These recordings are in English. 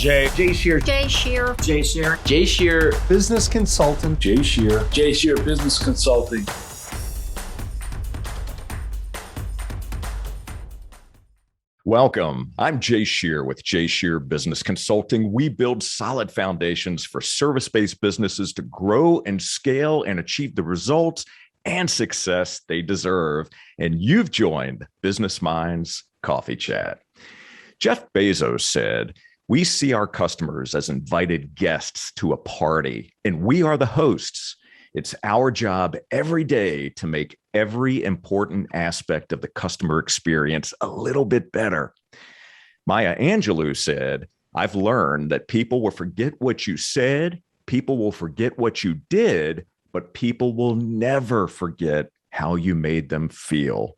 Jay Shear. Jay Shear. Jay Shear. Jay Shear, business consultant. Jay Shear. Jay Shear Business Consulting. Welcome. I'm Jay Shear with Jay Shear Business Consulting. We build solid foundations for service-based businesses to grow and scale and achieve the results and success they deserve. And you've joined Business Minds Coffee Chat. Jeff Bezos said, "We see our customers as invited guests to a party, and we are the hosts. It's our job every day to make every important aspect of the customer experience a little bit better." Maya Angelou said, "I've learned that people will forget what you said, people will forget what you did, but people will never forget how you made them feel."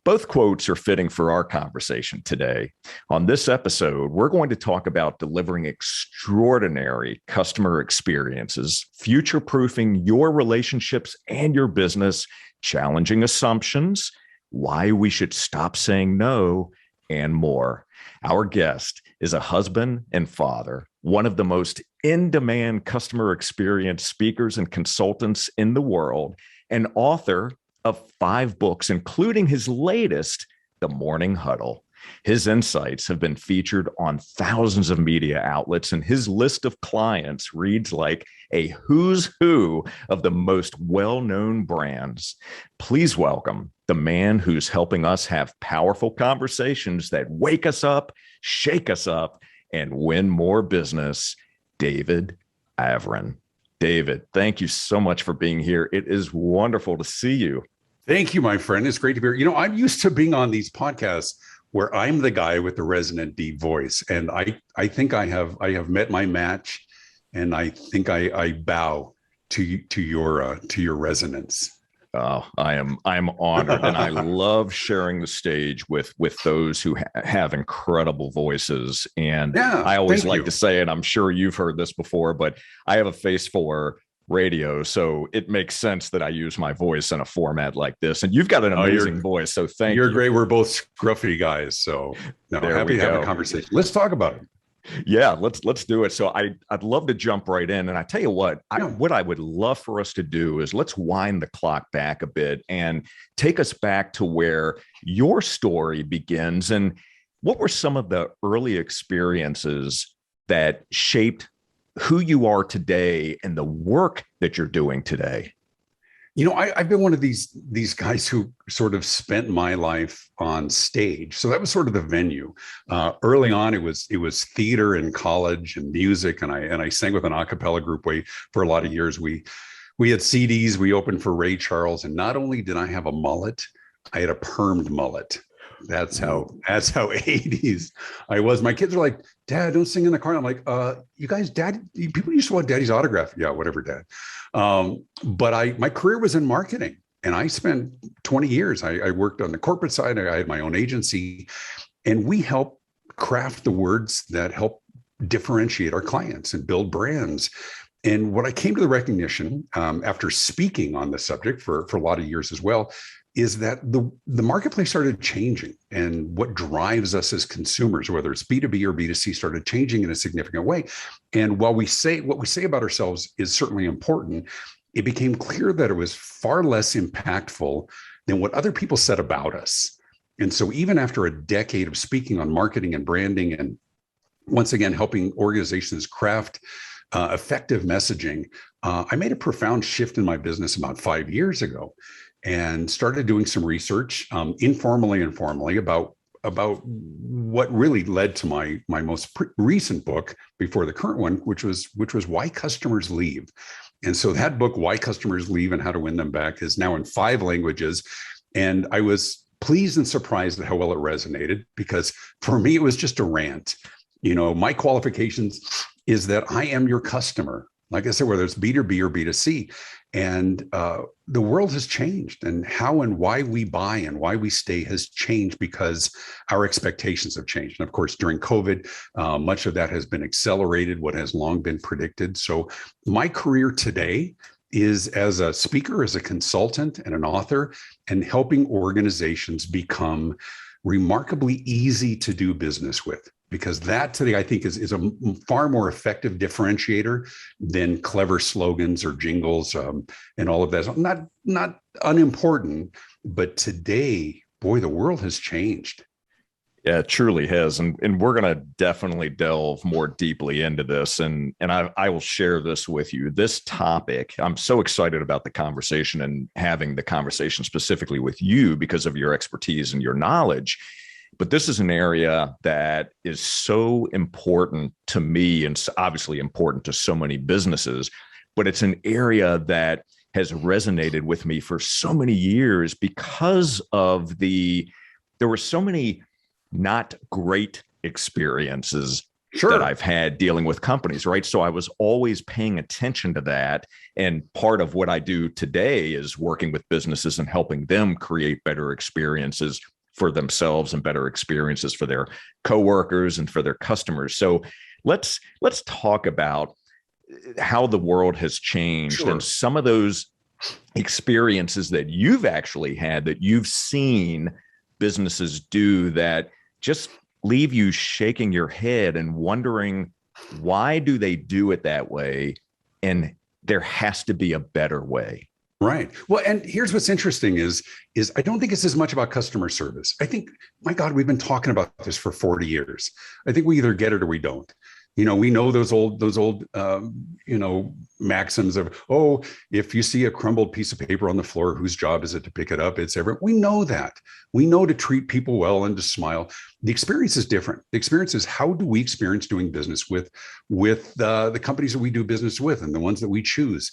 Both quotes are fitting for our conversation today. On this episode, we're going to talk about delivering extraordinary customer experiences, future-proofing your relationships and your business, challenging assumptions, why we should stop saying no, and more. Our guest is a husband and father, one of the most in-demand customer experience speakers and consultants in the world, and author of 5 books, including his latest, The Morning Huddle. His insights have been featured on thousands of media outlets, and his list of clients reads like a who's who of the most well-known brands. Please welcome the man who's helping us have powerful conversations that wake us up, shake us up, and win more business, David Avrin. David, thank you so much for being here. It is wonderful to see you. Thank you, my friend. It's great to be here. You know, I'm used to being on these podcasts where I'm the guy with the resonant deep voice. And I think I have met my match, and I think I bow to your resonance. Oh, I'm honored, and I love sharing the stage with those who have incredible voices. And Yeah, I always thank like you. to say, and I'm sure you've heard this before, but I have a face for radio, so it makes sense that I use my voice in a format like this. And you've got an amazing voice, so thank you. You're great. We're both scruffy guys, so happy to have a conversation. Let's talk about it. Yeah, let's do it. So I'd love to jump right in. And I tell you what, what I would love for us to do is let's wind the clock back a bit and take us back to where your story begins. And what were some of the early experiences that shaped who you are today and the work that you're doing today? You know, I've been one of these guys who sort of spent my life on stage. So that was sort of the venue. Early on, it was theater in college and music, and I sang with an acapella group for a lot of years. We had CDs. We opened for Ray Charles, and not only did I have a mullet, I had a permed mullet. That's how 80s I was. My kids are like, "Dad, don't sing in the car." I'm like, you guys, people used to want Daddy's autograph. Yeah, whatever, Dad. But my career was in marketing, and I spent 20 years. I worked on the corporate side. I had my own agency, and we help craft the words that help differentiate our clients and build brands. And what I came to the recognition after speaking on the subject for a lot of years as well, is that the marketplace started changing, and what drives us as consumers, whether it's B2B or B2C, started changing in a significant way. And while what we say about ourselves is certainly important, it became clear that it was far less impactful than what other people said about us. And so even after a decade of speaking on marketing and branding, and once again, helping organizations craft effective messaging, I made a profound shift in my business about 5 years ago, and started doing some research, informally and formally, about what really led to my most recent book before the current one, which was Why Customers Leave. And so that book, Why Customers Leave and How to Win Them Back, is now in 5 languages. And I was pleased and surprised at how well it resonated, because for me, it was just a rant. You know, my qualifications is that I am your customer. Like I said, whether it's B2B or B2C, and the world has changed, and how and why we buy and why we stay has changed because our expectations have changed. And of course, during COVID, much of that has been accelerated, what has long been predicted. So my career today is as a speaker, as a consultant, and an author, and helping organizations become remarkably easy to do business with. because that today I think is a far more effective differentiator than clever slogans or jingles, and all of that. Not unimportant, but today, boy, the world has changed. Yeah, it truly has. And we're going to definitely delve more deeply into this. And I will share this with you. This topic, I'm so excited about the conversation and having the conversation specifically with you because of your expertise and your knowledge. But this is an area that is so important to me and obviously important to so many businesses. But it's an area that has resonated with me for so many years because of there were so many not great experiences that I've had dealing with companies, right? So I was always paying attention to that. And part of what I do today is working with businesses and helping them create better experiences for themselves and better experiences for their coworkers and for their customers. So let's talk about how the world has changed and some of those experiences that you've actually had, that you've seen businesses do that just leave you shaking your head and wondering, why do they do it that way? And there has to be a better way. Right. Well, and here's what's interesting is I don't think it's as much about customer service. I think, my God, we've been talking about this for 40 years. I think we either get it or we don't. We know those old maxims of, oh, if you see a crumbled piece of paper on the floor, whose job is it to pick it up? It's everyone. We know that. We know to treat people well and to smile. The experience is different. The experience is, how do we experience doing business with the companies that we do business with and the ones that we choose?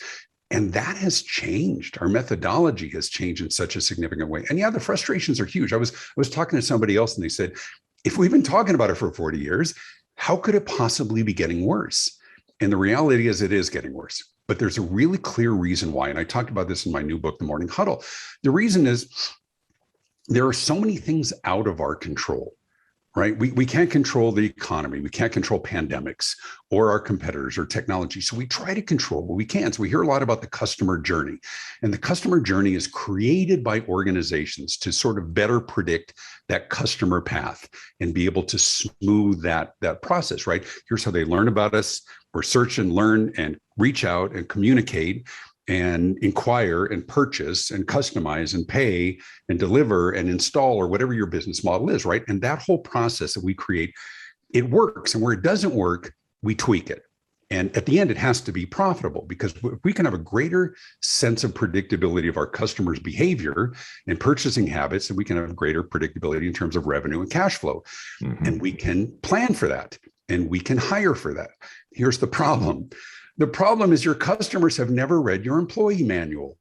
And that has changed. Our methodology has changed in such a significant way. And yeah, the frustrations are huge. I was talking to somebody else and they said, if we've been talking about it for 40 years, how could it possibly be getting worse? And the reality is, it is getting worse. But there's a really clear reason why. And I talked about this in my new book, The Morning Huddle. The reason is, there are so many things out of our control, right? We can't control the economy. We can't control pandemics or our competitors or technology. So we try to control what we can. So we hear a lot about the customer journey. And the customer journey is created by organizations to sort of better predict that customer path and be able to smooth that process, right? Here's how they learn about us, or search and learn and reach out and communicate and inquire and purchase and customize and pay and deliver and install, or whatever your business model is, right? And that whole process that we create, it works. And where it doesn't work, we tweak it. And at the end, it has to be profitable, because if we can have a greater sense of predictability of our customers' behavior and purchasing habits, and we can have greater predictability in terms of revenue and cash flow. Mm-hmm. And we can plan for that, and we can hire for that. Here's the problem. The problem is, your customers have never read your employee manual.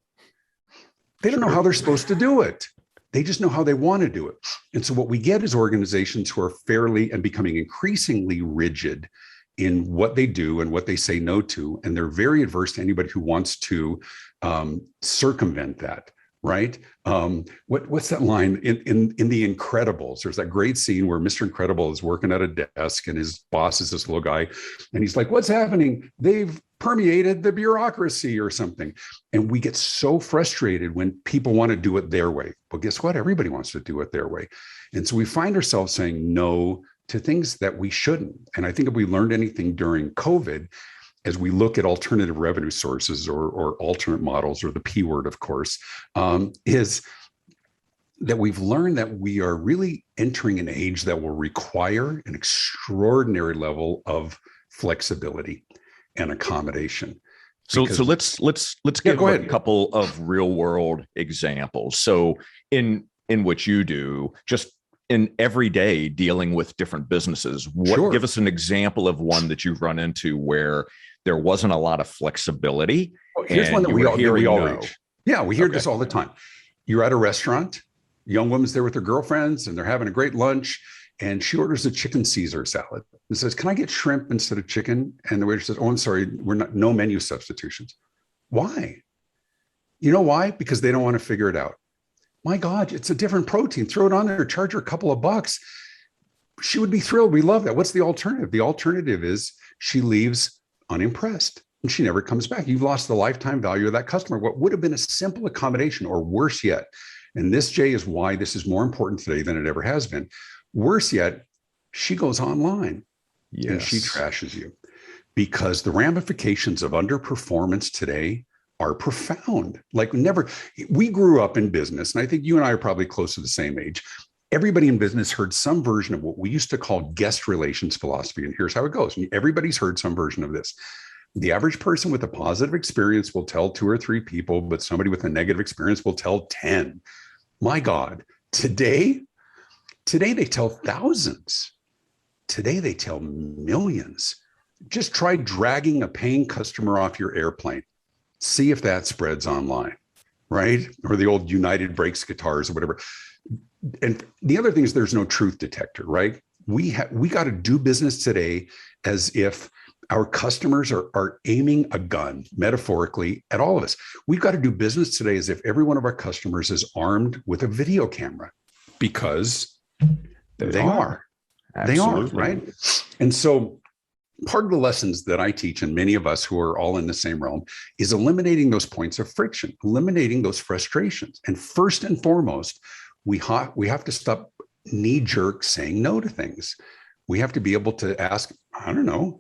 They don't know how they're supposed to do it. They just know how they want to do it. And so what we get is organizations who are fairly and becoming increasingly rigid in what they do and what they say no to. And they're very adverse to anybody who wants to circumvent that. Right? What's that line in The Incredibles? There's that great scene where Mr. Incredible is working at a desk and his boss is this little guy, and he's like, "What's happening? They've permeated the bureaucracy," or something. And we get so frustrated when people want to do it their way. But guess what? Everybody wants to do it their way. And so we find ourselves saying no to things that we shouldn't. And I think if we learned anything during COVID, as we look at alternative revenue sources or alternate models, or the P word, of course, is that we've learned that we are really entering an age that will require an extraordinary level of flexibility and accommodation. So let's give a couple of real world examples. So in what you do, just in everyday dealing with different businesses, give us an example of one that you've run into where there wasn't a lot of flexibility. Here's one that we all reach. Yeah, we hear this all the time. You're at a restaurant, young woman's there with her girlfriends, and they're having a great lunch, and she orders a chicken Caesar salad and says, "Can I get shrimp instead of chicken?" And the waiter says, "Oh, I'm sorry, no menu substitutions." Why? You know why? Because they don't want to figure it out. My God, it's a different protein. Throw it on there, charge her a couple of bucks. She would be thrilled. We love that. What's the alternative? The alternative is she leaves unimpressed and she never comes back. You've lost the lifetime value of that customer. What would have been a simple accommodation, or worse yet, and this, Jay, is why this is more important today than it ever has been. Worse yet, she goes online and she Yes. trashes you, because the ramifications of underperformance today are profound. Like never, we grew up in business, and I think you and I are probably close to the same age. Everybody in business heard some version of what we used to call guest relations philosophy. And here's how it goes. Everybody's heard some version of this. The average person with a positive experience will tell 2 or 3 people, but somebody with a negative experience will tell 10. My God, today they tell thousands. Today they tell millions. Just try dragging a paying customer off your airplane. See if that spreads online, right? Or the old United Breaks guitars or whatever. And the other thing is there's no truth detector, right? We got to do business today as if our customers are aiming a gun, metaphorically, at all of us. We've got to do business today as if every one of our customers is armed with a video camera, because they are. They are, Absolutely. right? And so part of the lessons that I teach, and many of us who are all in the same realm, is eliminating those points of friction, eliminating those frustrations. And first and foremost, we have to stop knee-jerk saying no to things. We have to be able to ask, I don't know,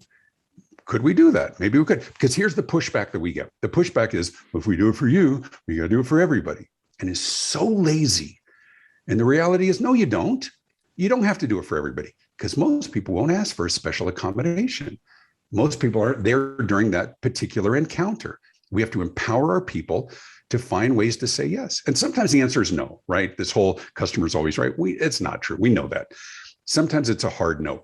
could we do that? Maybe we could. Because here's the pushback that we get. The pushback is, if we do it for you, we got to do it for everybody. And it's so lazy. And the reality is, no, you don't. You don't have to do it for everybody, because most people won't ask for a special accommodation. Most people aren't there during that particular encounter. We have to empower our people to find ways to say yes. And sometimes the answer is no, right? This whole customer's always right. It's not true. We know that. Sometimes it's a hard no.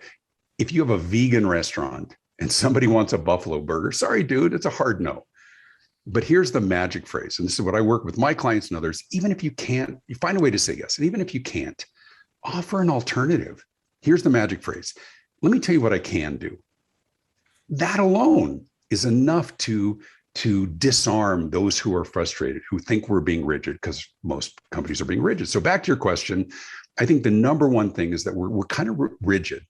If you have a vegan restaurant and somebody wants a buffalo burger, sorry, dude, it's a hard no. But here's the magic phrase. And this is what I work with my clients and others. Even if you can't, you find a way to say yes. And even if you can't, offer an alternative. Here's the magic phrase. Let me tell you what I can do. That alone is enough to disarm those who are frustrated, who think we're being rigid, because most companies are being rigid. So back to your question, I think the number one thing is that we're kind of rigid.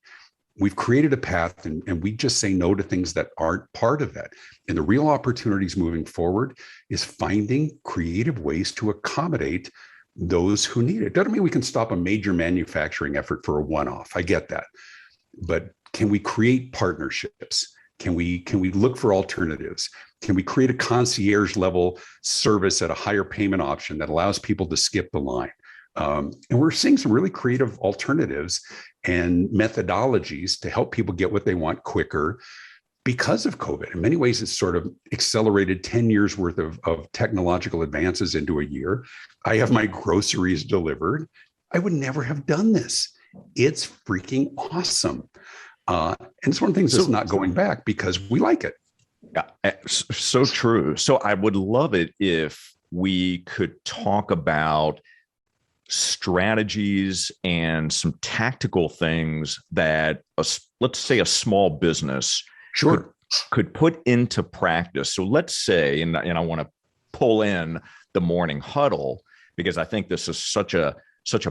We've created a path, and we just say no to things that aren't part of that. And the real opportunities moving forward is finding creative ways to accommodate those who need it. Doesn't mean we can stop a major manufacturing effort for a one-off. I get that. But can we create partnerships? Can we look for alternatives? Can we create a concierge level service at a higher payment option that allows people to skip the line? And we're seeing some really creative alternatives and methodologies to help people get what they want quicker because of COVID. In many ways, it's sort of accelerated 10 years worth of technological advances into a year. I have my groceries delivered. I would never have done this. It's freaking awesome. And it's one of the things that's not going back because we like it. Yeah, so true. So I would love it if we could talk about strategies and some tactical things that, let's say, a small business could put into practice. So let's say, and I want to pull in the Morning Huddle, because I think this is such a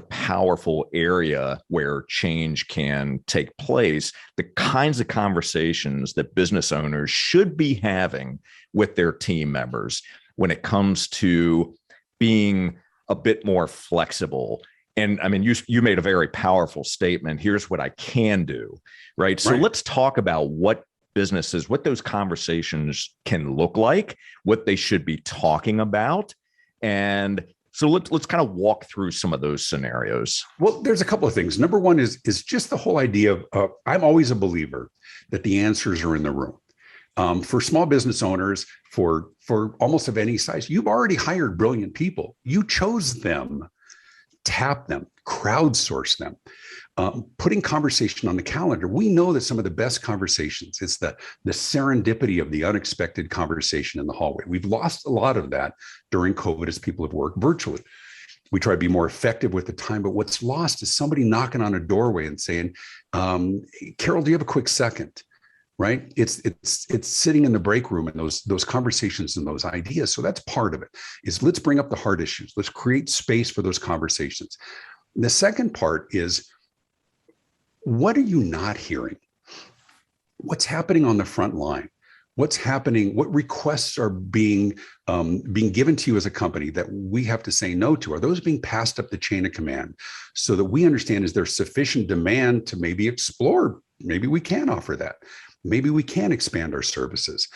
powerful area where change can take place. The kinds of conversations that business owners should be having with their team members when it comes to being a bit more flexible. And I mean, you made a very powerful statement. Here's what I can do, right? So let's talk about what businesses, what those conversations can look like, what they should be talking about. And so let's kind of walk through some of those scenarios. Well, there's a couple of things. Number one is just the whole idea of I'm always a believer that the answers are in the room. For small business owners, for almost of any size, you've already hired brilliant people. You chose them, tap them, crowdsource them, putting conversation on the calendar. We know that some of the best conversations, it's the serendipity of the unexpected conversation in the hallway. We've lost a lot of that during COVID as people have worked virtually. We try to be more effective with the time, but what's lost is somebody knocking on a doorway and saying, Carol, do you have a quick second? Right? It's sitting in the break room and those conversations and those ideas. So that's part of it, is let's bring up the hard issues. Let's create space for those conversations. The second part is, what are you not hearing? What's happening on the front line? what's happening, what requests are being given to you as a company that we have to say no to? Are those being passed up the chain of command so that we understand, is there sufficient demand to maybe explore? Maybe we can offer that. Maybe we can expand our services.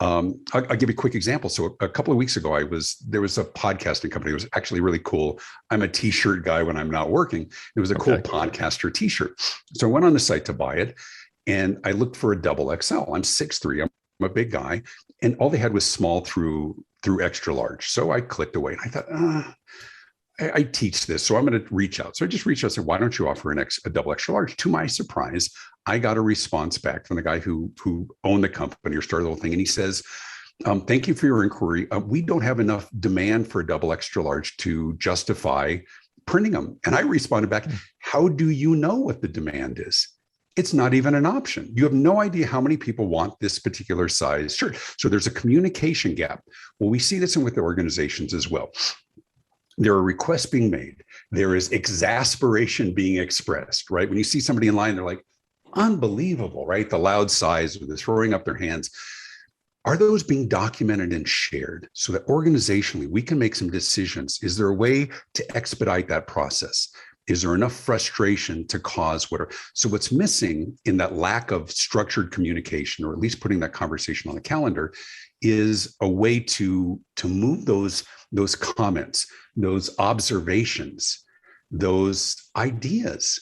I'll give you a quick example. So a couple of weeks ago, there was a podcasting company. It was actually really cool. I'm a t-shirt guy when I'm not working. It was a cool podcaster t-shirt. So I went on the site to buy it, and I looked for a double XL. I'm 6'3". I'm a big guy, and all they had was small through extra large. So I clicked away, and I thought, I teach this, so I'm going to reach out. So I just reached out and said, why don't you offer a double extra large? To my surprise, I got a response back from the guy who owned the company or started the whole thing. And he says, thank you for your inquiry. We don't have enough demand for a double extra large to justify printing them. And I responded back, how do you know what the demand is? It's not even an option. You have no idea how many people want this particular size shirt. So there's a communication gap. Well, we see this with the organizations as well. There are requests being made. There is exasperation being expressed, right? When you see somebody in line, they're like, unbelievable, right? The loud sighs, or they're throwing up their hands. Are those being documented and shared so that organizationally we can make some decisions? Is there a way to expedite that process? Is there enough frustration to cause whatever? So what's missing in that lack of structured communication, or at least putting that conversation on the calendar, is a way to move those comments, those observations, those ideas,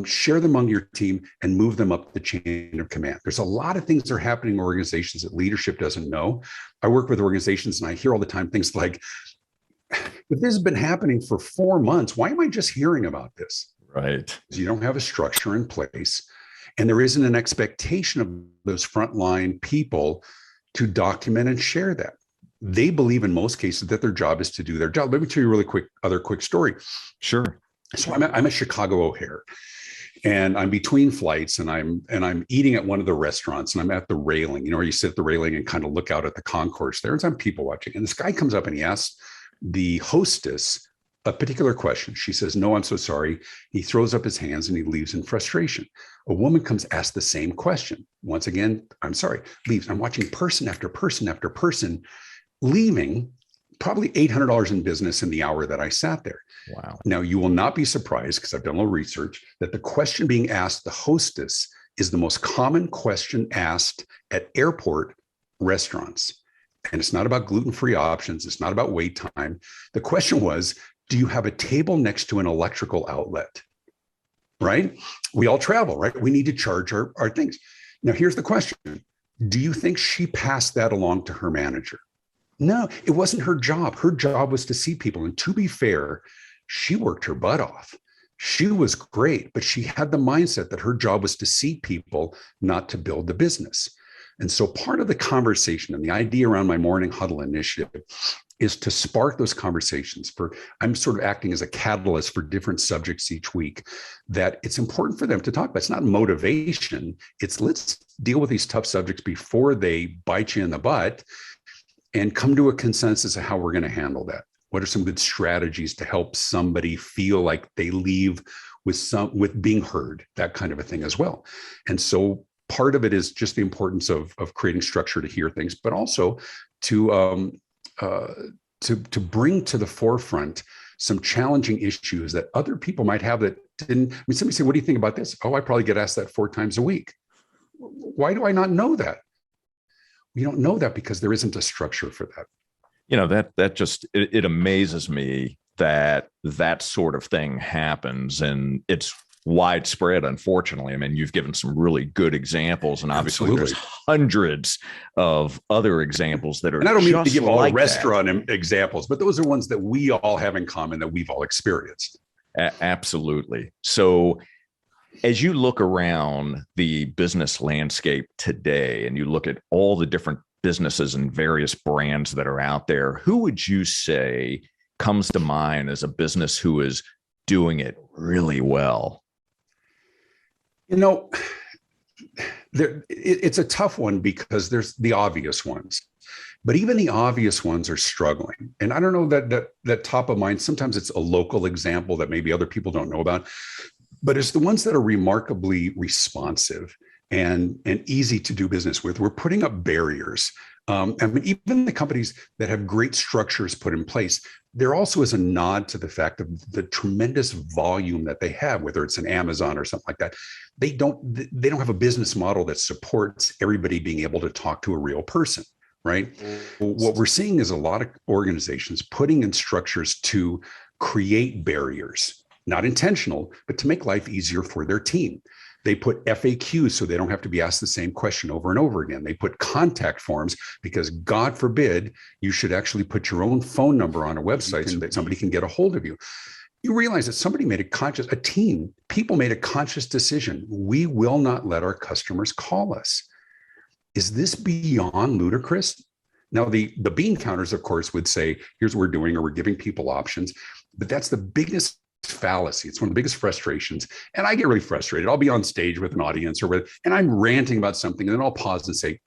share them among your team and move them up the chain of command. There's a lot of things that are happening in organizations that leadership doesn't know. I work with organizations and I hear all the time things like, if this has been happening for 4 months, why am I just hearing about this? Right. You don't have a structure in place, and there isn't an expectation of those frontline people to document and share that. They believe in most cases that their job is to do their job. Let me tell you a really quick story. Sure. So I'm a Chicago O'Hare, and I'm between flights, and I'm eating at one of the restaurants, and I'm at the railing, where you sit at the railing and kind of look out at the concourse there, and some people watching. And this guy comes up and he asks the hostess a particular question. She says, no, I'm so sorry. He throws up his hands and he leaves in frustration. A woman comes, asks the same question. Once again, I'm sorry, leaves. I'm watching person after person after person leaving, probably $800 in business in the hour that I sat there. Wow. Now, you will not be surprised, because I've done a little research, that the question being asked the hostess is the most common question asked at airport restaurants. And it's not about gluten-free options. It's not about wait time. The question was, do you have a table next to an electrical outlet? Right? We all travel, right? We need to charge our things. Now, here's the question. Do you think she passed that along to her manager? No, it wasn't her job. Her job was to see people. And to be fair, she worked her butt off. She was great, but she had the mindset that her job was to see people, not to build the business. And so part of the conversation and the idea around my Morning Huddle initiative is to spark those conversations. I'm sort of acting as a catalyst for different subjects each week, that it's important for them to talk about. It's not motivation. It's let's deal with these tough subjects before they bite you in the butt, and come to a consensus of how we're going to handle that. What are some good strategies to help somebody feel like they leave with being heard, that kind of a thing as well. And so part of it is just the importance of creating structure to hear things, but also to bring to the forefront some challenging issues that other people might have that didn't. I mean, somebody say, what do you think about this? Oh, I probably get asked that 4 times a week. Why do I not know that? We don't know that because there isn't a structure for that. That just, it amazes me that sort of thing happens, and it's widespread, unfortunately. I mean, you've given some really good examples, and obviously Absolutely. There's hundreds of other examples that are. And I don't mean to give all like restaurant examples, but those are ones that we all have in common, that we've all experienced. Absolutely. So as you look around the business landscape today, and you look at all the different businesses and various brands that are out there, who would you say comes to mind as a business who is doing it really well? It's a tough one, because there's the obvious ones, but even the obvious ones are struggling. And I don't know that top of mind. Sometimes it's a local example that maybe other people don't know about, but it's the ones that are remarkably responsive and easy to do business with. We're putting up barriers. I mean, even the companies that have great structures put in place, there also is a nod to the fact of the tremendous volume that they have, whether it's an Amazon or something like that. They don't have a business model that supports everybody being able to talk to a real person, right? What we're seeing is a lot of organizations putting in structures to create barriers, not intentional, but to make life easier for their team. They put FAQs so they don't have to be asked the same question over and over again. They put contact forms because, God forbid, you should actually put your own phone number on a website so that somebody can get a hold of you. You realize that somebody made people made a conscious decision. We will not let our customers call us. Is this beyond ludicrous? Now, the bean counters, of course, would say, here's what we're doing, or we're giving people options. But that's the biggest fallacy. It's one of the biggest frustrations. And I get really frustrated. I'll be on stage with an audience and I'm ranting about something, and then I'll pause and say,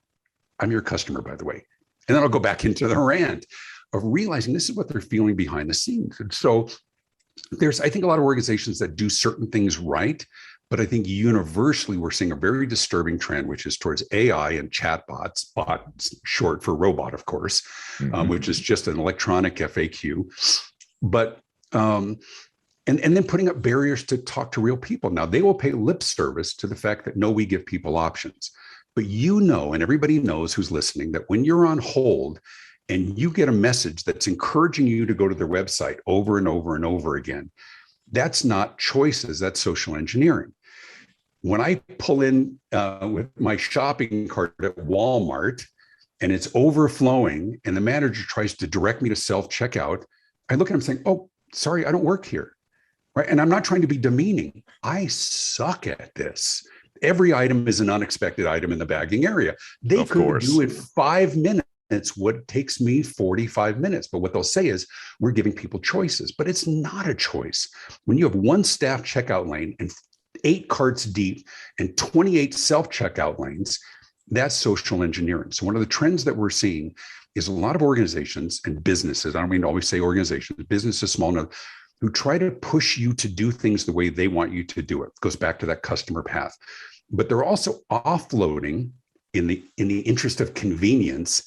I'm your customer, by the way. And then I'll go back into the rant of realizing this is what they're feeling behind the scenes. And so there's, I think, a lot of organizations that do certain things right, but I think universally we're seeing a very disturbing trend, which is towards AI and chatbots, bot short for robot, of course, which is just an electronic FAQ. But and then putting up barriers to talk to real people. Now, they will pay lip service to the fact that, no, we give people options. But and everybody knows who's listening, that when you're on hold and you get a message that's encouraging you to go to their website over and over and over again, that's not choices, that's social engineering. When I pull in with my shopping cart at Walmart and it's overflowing and the manager tries to direct me to self-checkout, I look at him saying, oh, sorry, I don't work here. Right. And I'm not trying to be demeaning. I suck at this. Every item is an unexpected item in the bagging area. They could do in 5 minutes what takes me 45 minutes. But what they'll say is, we're giving people choices, but it's not a choice. When you have one staff checkout lane and 8 carts deep and 28 self-checkout lanes, that's social engineering. So one of the trends that we're seeing is a lot of organizations and businesses, I don't mean to always say organizations, businesses, small enough, who try to push you to do things the way they want you to do it. It goes back to that customer path. But they're also offloading in the interest of convenience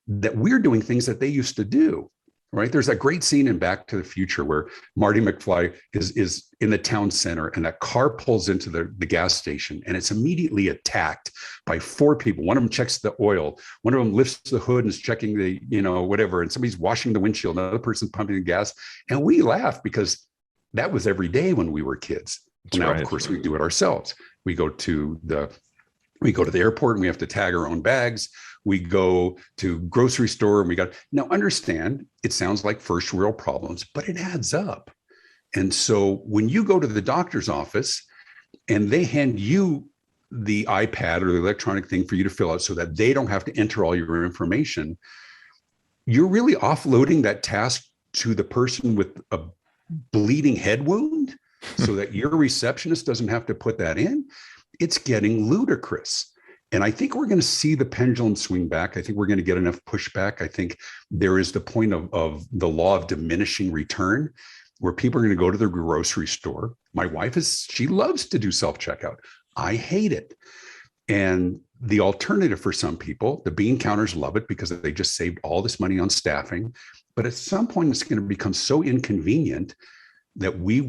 that we're doing things that they used to do, right? There's that great scene in Back to the Future where Marty McFly is in the town center and that car pulls into the gas station and it's immediately attacked by 4 people. One of them checks the oil. One of them lifts the hood and is checking the, whatever. And somebody's washing the windshield. Another person's pumping the gas. And we laugh because that was every day when we were kids. Now, of course, we do it ourselves. We go to the airport and we have to tag our own bags. We go to grocery store and now understand, it sounds like first world problems, but it adds up. And so when you go to the doctor's office and they hand you the iPad or the electronic thing for you to fill out so that they don't have to enter all your information, you're really offloading that task to the person with a bleeding head wound so that your receptionist doesn't have to put that in. It's getting ludicrous. And I think we're going to see the pendulum swing back. I think we're going to get enough pushback. I think there is the point of the law of diminishing return, where people are going to go to the grocery store. My wife she loves to do self-checkout. I hate it. And the alternative for some people, the bean counters love it because they just saved all this money on staffing. But at some point, it's going to become so inconvenient that we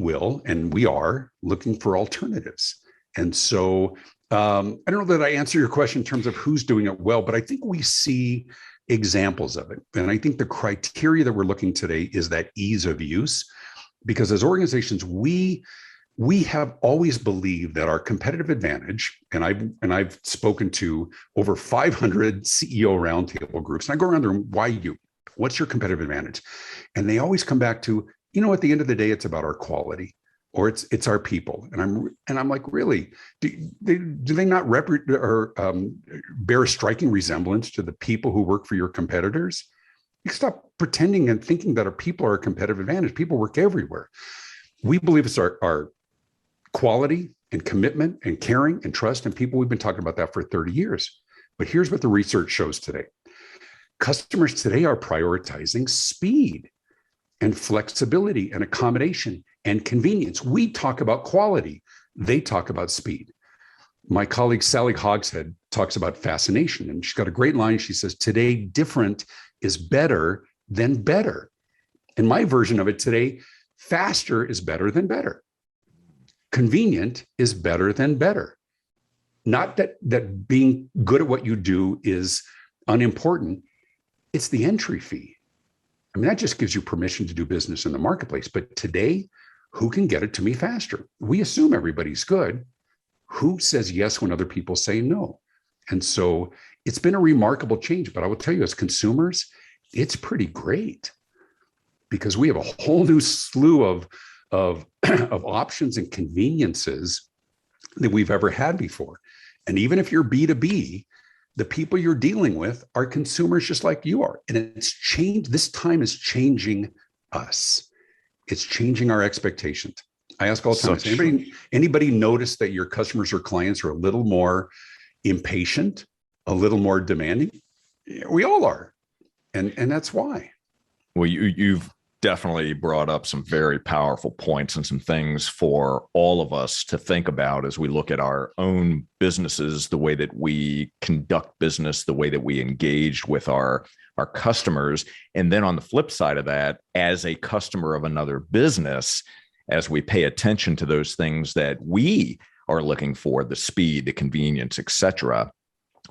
are looking for alternatives. And so I don't know that I answer your question in terms of who's doing it well, but I think we see examples of it. And I think the criteria that we're looking today is that ease of use, because as organizations, we have always believed that our competitive advantage, and I've spoken to over 500 CEO roundtable groups, and I go around there, what's your competitive advantage? And they always come back to, at the end of the day, it's about our quality, or it's our people. And I'm like, really? Do they not bear a striking resemblance to the people who work for your competitors? You stop pretending and thinking that our people are a competitive advantage. People work everywhere. We believe it's our quality and commitment and caring and trust and people. We've been talking about that for 30 years. But here's what the research shows today. Customers today are prioritizing speed and flexibility and accommodation and convenience. We talk about quality. They talk about speed. My colleague Sally Hogshead talks about fascination, and she's got a great line. She says, today, different is better than better. In my version of it today, faster is better than better. Convenient is better than better. Not that being good at what you do is unimportant. It's the entry fee. I mean, that just gives you permission to do business in the marketplace. But today, who can get it to me faster? We assume everybody's good. Who says yes when other people say no? And so it's been a remarkable change. But I will tell you, as consumers, it's pretty great because we have a whole new slew of options and conveniences than we've ever had before. And even if you're B2B, the people you're dealing with are consumers just like you are. And it's changed. This time is changing us. It's changing our expectations. I ask all the time, does anybody notice that your customers or clients are a little more impatient, a little more demanding? We all are. And that's why. Well, you've definitely brought up some very powerful points and some things for all of us to think about as we look at our own businesses, the way that we conduct business, the way that we engage with our customers. And then on the flip side of that, as a customer of another business, as we pay attention to those things that we are looking for, the speed, the convenience, et cetera,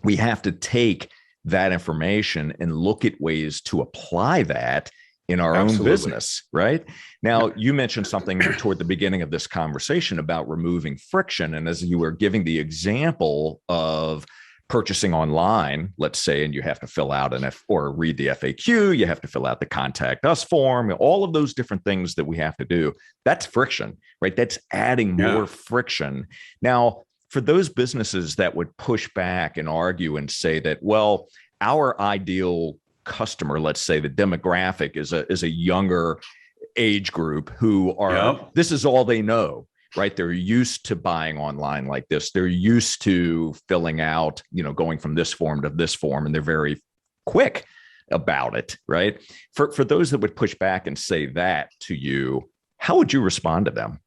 we have to take that information and look at ways to apply that in our own business, right? Now, you mentioned something toward the beginning of this conversation about removing friction. And as you were giving the example of purchasing online, let's say, and you have to fill out or read the FAQ, you have to fill out the contact us form, all of those different things that we have to do. That's friction, right? That's adding more friction. Now, for those businesses that would push back and argue and say that, well, our ideal customer, let's say the demographic is a younger age group who are, this is all they know, right? They're used to buying online like this. They're used to filling out, going from this form to this form, and they're very quick about it, right? For those that would push back and say that to you, how would you respond to them?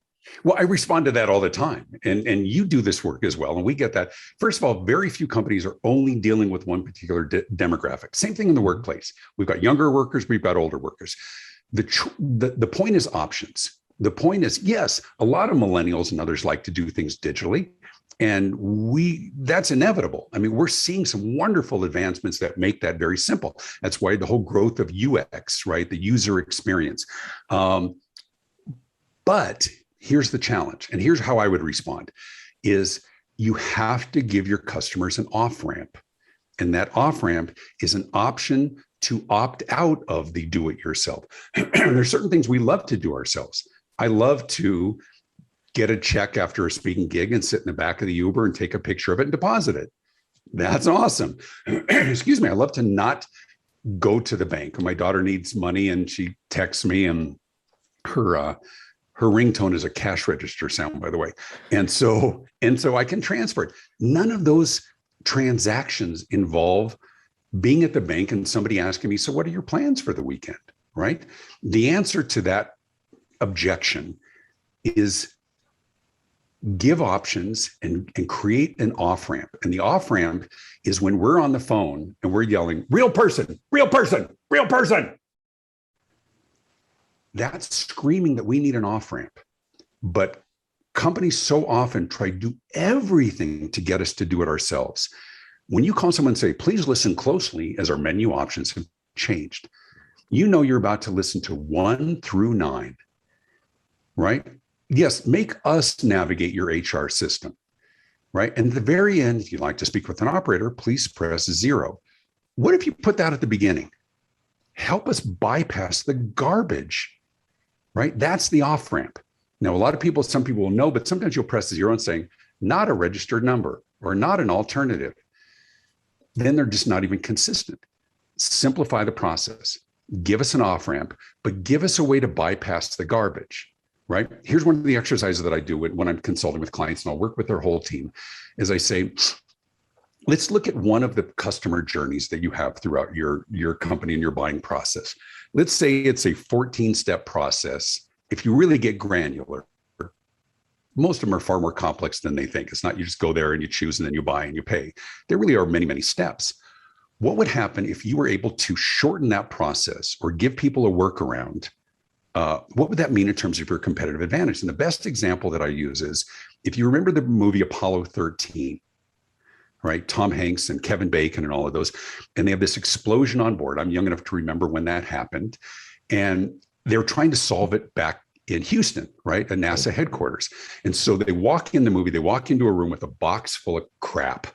Well, I respond to that all the time. And you do this work as well. And we get that. First of all, very few companies are only dealing with one particular demographic. Same thing in the workplace. We've got younger workers, we've got older workers. The point is options. The point is, yes, a lot of millennials and others like to do things digitally. And that's inevitable. I mean, we're seeing some wonderful advancements that make that very simple. That's why the whole growth of UX, right? The user experience. But here's the challenge, and here's how I would respond, is you have to give your customers an off-ramp. And that off-ramp is an option to opt out of the do-it-yourself. There's certain things we love to do ourselves. I love to get a check after a speaking gig and sit in the back of the Uber and take a picture of it and deposit it. That's awesome. Excuse me. I love to not go to the bank. My daughter needs money and she texts me, and her ringtone is a cash register sound, by the way. And so I can transfer it. None of those transactions involve being at the bank and somebody asking me, so what are your plans for the weekend, right? The answer to that objection is give options and create an off-ramp. And the off-ramp is when we're on the phone and we're yelling, real person, real person, real person. That's screaming that we need an off-ramp. But companies so often try to do everything to get us to do it ourselves. When you call someone and say, please listen closely as our menu options have changed, you're about to listen to 1 through 9, right? Yes, make us navigate your HR system, right? And at the very end, if you'd like to speak with an operator, please press 0. What if you put that at the beginning? Help us bypass the garbage. Right? That's the off-ramp. Now, some people will know, but sometimes you'll press 0 and saying, not a registered number or not an alternative. Then they're just not even consistent. Simplify the process. Give us an off-ramp, but give us a way to bypass the garbage, right? Here's one of the exercises that I do when I'm consulting with clients, and I'll work with their whole team, is I say, let's look at one of the customer journeys that you have throughout your company and your buying process. Let's say it's a 14-step process. If you really get granular, most of them are far more complex than they think. It's not you just go there and you choose and then you buy and you pay. There really are many, many steps. What would happen if you were able to shorten that process or give people a workaround? What would that mean in terms of your competitive advantage? And the best example that I use is, if you remember the movie Apollo 13, right? Tom Hanks and Kevin Bacon and all of those, and they have this explosion on board. I'm young enough to remember when that happened. And they're trying to solve it back in Houston, right? At NASA headquarters. And so they walk in the movie, they walk into a room with a box full of crap,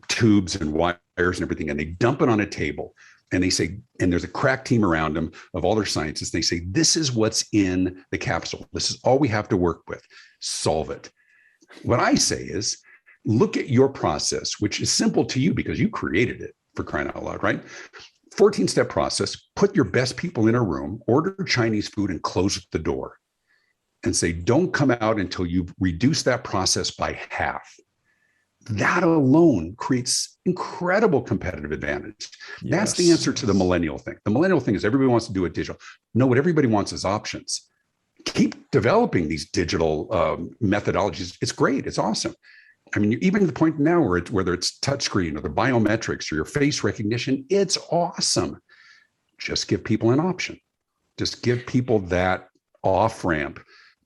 tubes and wires and everything, and they dump it on a table. And they say, and there's a crack team around them of all their scientists. They say, this is what's in the capsule. This is all we have to work with. Solve it. What I say is, look at your process, which is simple to you because you created it, for crying out loud, right? 14-step process, put your best people in a room, order Chinese food and close the door and say, don't come out until you've reduced that process by half. That alone creates incredible competitive advantage. Yes. That's the answer to the millennial thing. The millennial thing is everybody wants to do it digital. No, what everybody wants is options. Keep developing these digital methodologies. It's great. It's awesome. I mean, even to the point now where whether it's touchscreen or the biometrics or your face recognition, it's awesome. Just give people an option. Just give people that off-ramp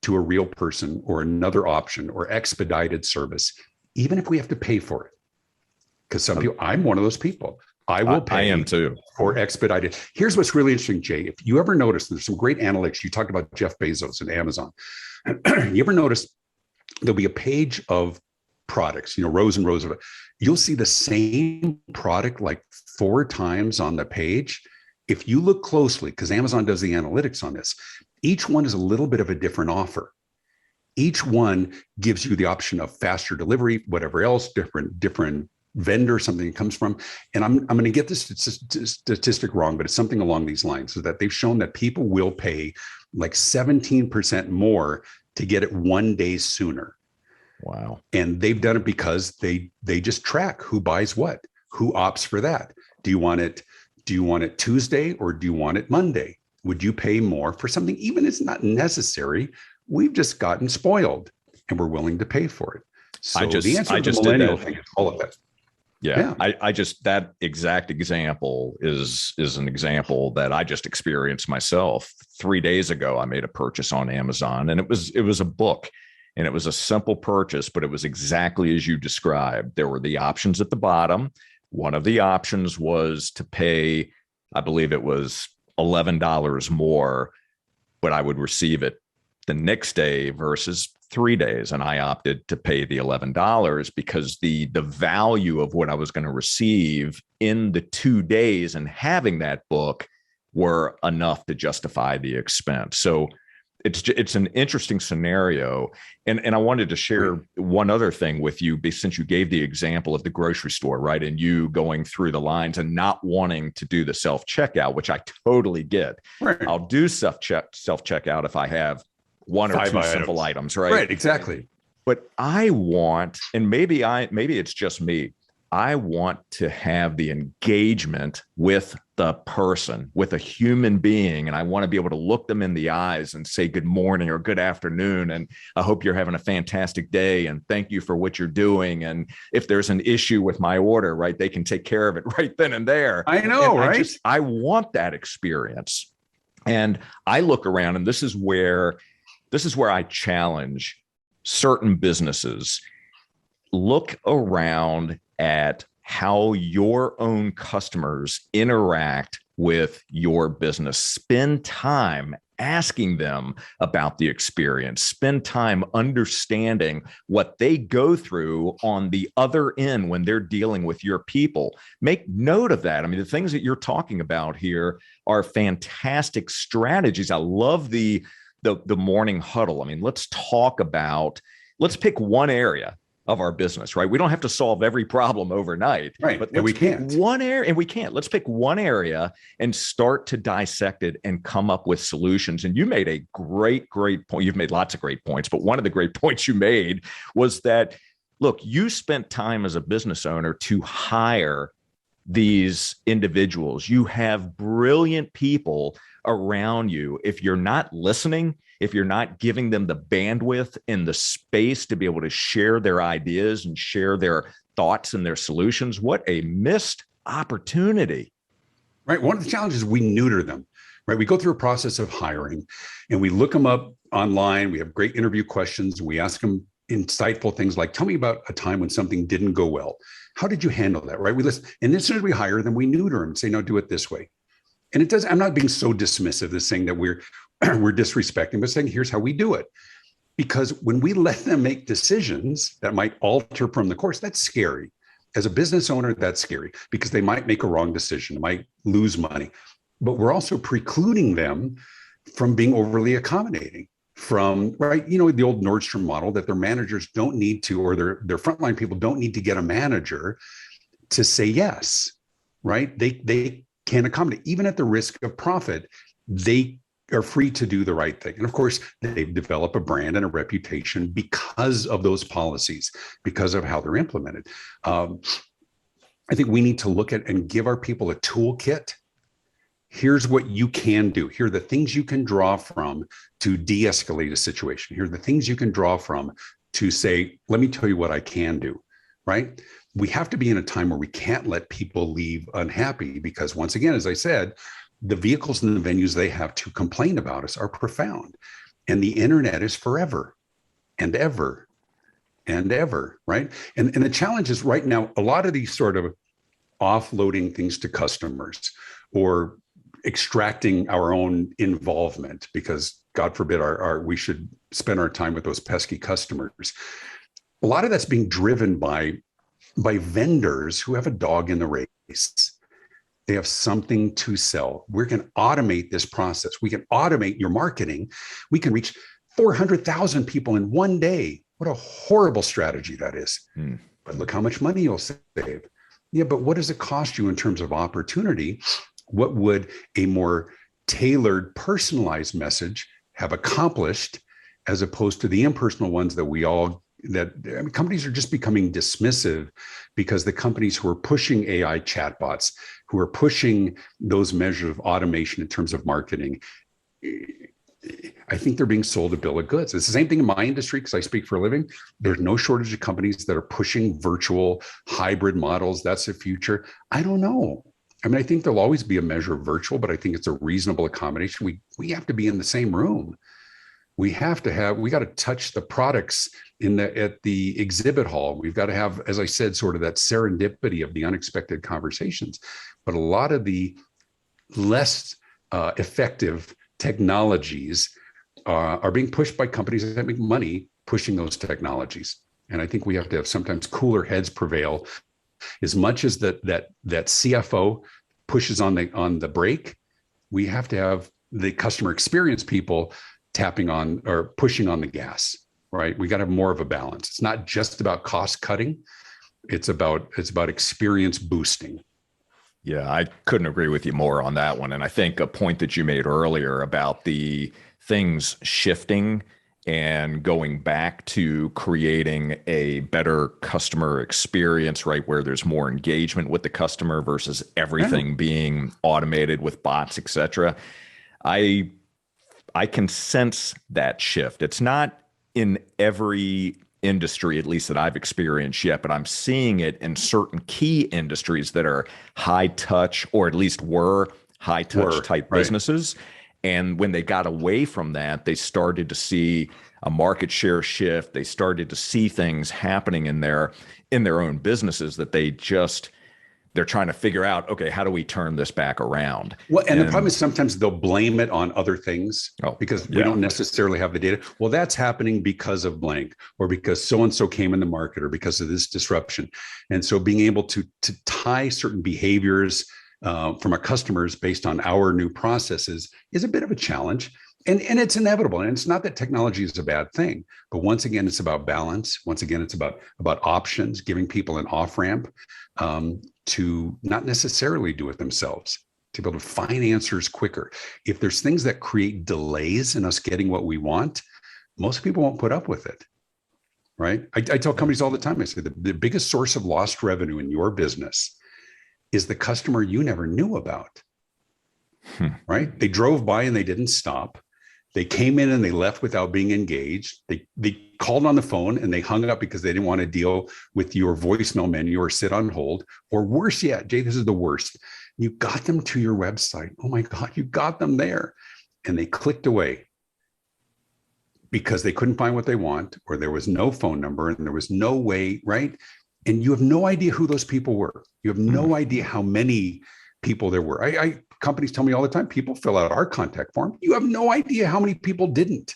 to a real person or another option or expedited service, even if we have to pay for it. Because some people, I'm one of those people. I will pay. I am too. For expedited. Here's what's really interesting, Jay. If you ever notice, there's some great analytics. You talked about Jeff Bezos and Amazon. You ever notice there'll be a page of products, rows and rows of it. You'll see the same product like 4 times on the page. If you look closely, because Amazon does the analytics on this, each one is a little bit of a different offer. Each one gives you the option of faster delivery, whatever else, different vendor, something it comes from. And I'm going to get this statistic wrong, but it's something along these lines, so that they've shown that people will pay like 17% more to get it 1 day sooner. Wow. And they've done it because they just track who buys what, who opts for that. Do you want it Tuesday or do you want it Monday? Would you pay more for something, even if it's not necessary? We've just gotten spoiled and we're willing to pay for it. So the answer to the millennial thing is all of that. Yeah. I just, that exact example is an example that I just experienced myself. 3 days ago, I made a purchase on Amazon, and it was a book, and it was a simple purchase, but it was exactly as you described. There were the options at the bottom. One of the options was to pay, I believe it was $11 more, but I would receive it the next day versus 3 days. And I opted to pay the $11 because the value of what I was going to receive in the 2 days and having that book were enough to justify the expense. So it's an interesting scenario. And I wanted to share one other thing with you, since you gave the example of the grocery store, right? And you going through the lines and not wanting to do the self-checkout, which I totally get. Right. I'll do self-checkout if I have 1 or 2 simple items, right? Right, exactly. But I want, and maybe it's just me, I want to have the engagement with the person, with a human being. And I want to be able to look them in the eyes and say good morning or good afternoon. And I hope you're having a fantastic day. And thank you for what you're doing. And if there's an issue with my order, right, they can take care of it right then and there. I know, right? I want that experience. And I look around, and this is where I challenge certain businesses. Look around at how your own customers interact with your business. Spend time asking them about the experience. Spend time understanding what they go through on the other end when they're dealing with your people. Make note of that. I mean, the things that you're talking about here are fantastic strategies. I love the morning huddle. I mean, let's pick one area of our business, right? We don't have to solve every problem overnight, right? But we can't. One area, and we can't. Let's pick one area and start to dissect it and come up with solutions. And you made a great point. You've made lots of great points, but one of the great points you made was that, look, you spent time as a business owner to hire these individuals. You have brilliant people around you. If you're not listening, if you're not giving them the bandwidth and the space to be able to share their ideas and share their thoughts and their solutions, what a missed opportunity. Right. One of the challenges, we neuter them, right? We go through a process of hiring and we look them up online. We have great interview questions. We ask them insightful things like, tell me about a time when something didn't go well. How did you handle that? Right. We listen. And as soon as we hire them, we neuter them and say, no, do it this way. And it does. I'm not being so dismissive as saying that we're disrespecting, but saying, here's how we do it. Because when we let them make decisions that might alter from the course, that's scary. As a business owner, that's scary because they might make a wrong decision, might lose money. But we're also precluding them from being overly accommodating, from, right, the old Nordstrom model that their managers don't need to, or their frontline people don't need to get a manager to say yes, right? They can accommodate, even at the risk of profit. They are free to do the right thing. And of course, they develop a brand and a reputation because of those policies, because of how they're implemented. I think we need to look at and give our people a toolkit. Here's what you can do. Here are the things you can draw from to de-escalate a situation. Here are the things you can draw from to say, let me tell you what I can do, right? We have to be in a time where we can't let people leave unhappy because, once again, as I said, the vehicles and the venues they have to complain about us are profound. And the internet is forever and ever and ever, right? And the challenge is right now, a lot of these sort of offloading things to customers or extracting our own involvement because, God forbid, we should spend our time with those pesky customers. A lot of that's being driven by vendors who have a dog in the race. They have something to sell. We're going to automate this process. We can automate your marketing. We can reach 400,000 people in one day. What a horrible strategy that is. But look how much money you'll save. Yeah, but what does it cost you in terms of opportunity? What would a more tailored, personalized message have accomplished as opposed to the impersonal ones that companies are just becoming dismissive because the companies who are pushing AI chatbots, who are pushing those measures of automation in terms of marketing, I think they're being sold a bill of goods. It's the same thing in my industry because I speak for a living. There's no shortage of companies that are pushing virtual hybrid models. That's the future. I don't know. I mean, I think there'll always be a measure of virtual, but I think it's a reasonable accommodation. We have to be in the same room. We got to touch the products at the exhibit hall. We've got to have, as I said, sort of that serendipity of the unexpected conversations. But a lot of the less effective technologies are being pushed by companies that make money pushing those technologies. And I think we have to have sometimes cooler heads prevail. As much as that CFO pushes on the brake, we have to have the customer experience people tapping on or pushing on the gas, right? We got to have more of a balance. It's not just about cost cutting. It's about experience boosting. Yeah, I couldn't agree with you more on that one. And I think a point that you made earlier about the things shifting and going back to creating a better customer experience, right, where there's more engagement with the customer versus everything being automated with bots, et cetera. I can sense that shift. It's not in every industry, at least that I've experienced yet, but I'm seeing it in certain key industries that are high touch, or at least were high touch type businesses. And when they got away from that, they started to see a market share shift. They started to see things happening in their own businesses that they're trying to figure out, okay, how do we turn this back around? Well, and the problem is sometimes they'll blame it on other things because we don't necessarily have the data. Well, that's happening because of blank, or because so-and-so came in the market, or because of this disruption. And so being able to tie certain behaviors from our customers based on our new processes is a bit of a challenge. And it's inevitable. And it's not that technology is a bad thing, but once again, it's about balance. Once again, it's about options, giving people an off-ramp to not necessarily do it themselves, to be able to find answers quicker. If there's things that create delays in us getting what we want, most people won't put up with it, right? I tell companies all the time, I say the biggest source of lost revenue in your business is the customer you never knew about, right? They drove by and they didn't stop. They came in and they left without being engaged. They called on the phone and they hung up because they didn't want to deal with your voicemail menu or sit on hold. Or worse yet, Jay, this is the worst. You got them to your website. Oh my God, you got them there. And they clicked away because they couldn't find what they want, or there was no phone number and there was no way, right? And you have no idea who those people were. You have no idea how many people there were. Companies tell me all the time, people fill out our contact form. You have no idea how many people didn't.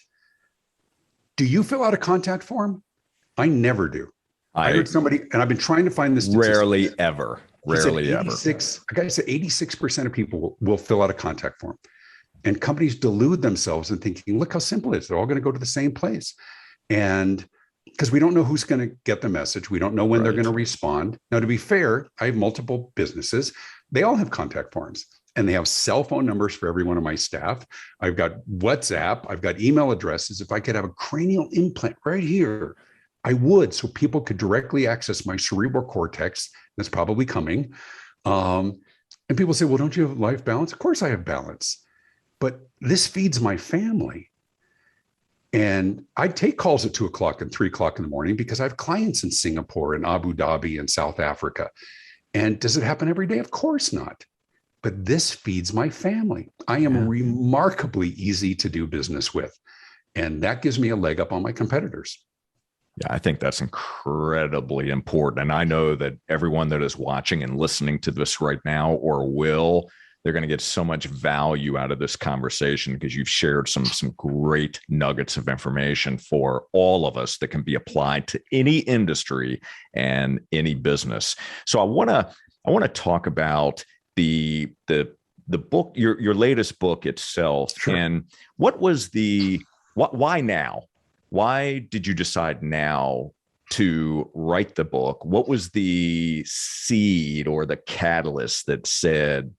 Do you fill out a contact form? I never do. I heard somebody, and I've been trying to find this. Rarely ever. Rarely ever. A guy said 86% of people will fill out a contact form. And companies delude themselves in thinking, look how simple it is. They're all going to go to the same place. And because we don't know who's going to get the message. We don't know when they're going to respond. Now, to be fair, I have multiple businesses. They all have contact forms and they have cell phone numbers for every one of my staff. I've got WhatsApp. I've got email addresses. If I could have a cranial implant right here, I would, so people could directly access my cerebral cortex. That's probably coming. And people say, well, don't you have life balance? Of course I have balance. But this feeds my family. And I take calls at 2 o'clock and 3 o'clock in the morning because I have clients in Singapore and Abu Dhabi and South Africa. And does it happen every day? Of course not. But this feeds my family. I am remarkably easy to do business with. And that gives me a leg up on my competitors. Yeah, I think that's incredibly important. And I know that everyone that is watching and listening to this right now or will, they're going to get so much value out of this conversation because you've shared some great nuggets of information for all of us that can be applied to any industry and any business. So I want to talk about the book, your latest book itself. Sure. And why now? Why did you decide now to write the book? What was the seed or the catalyst that said,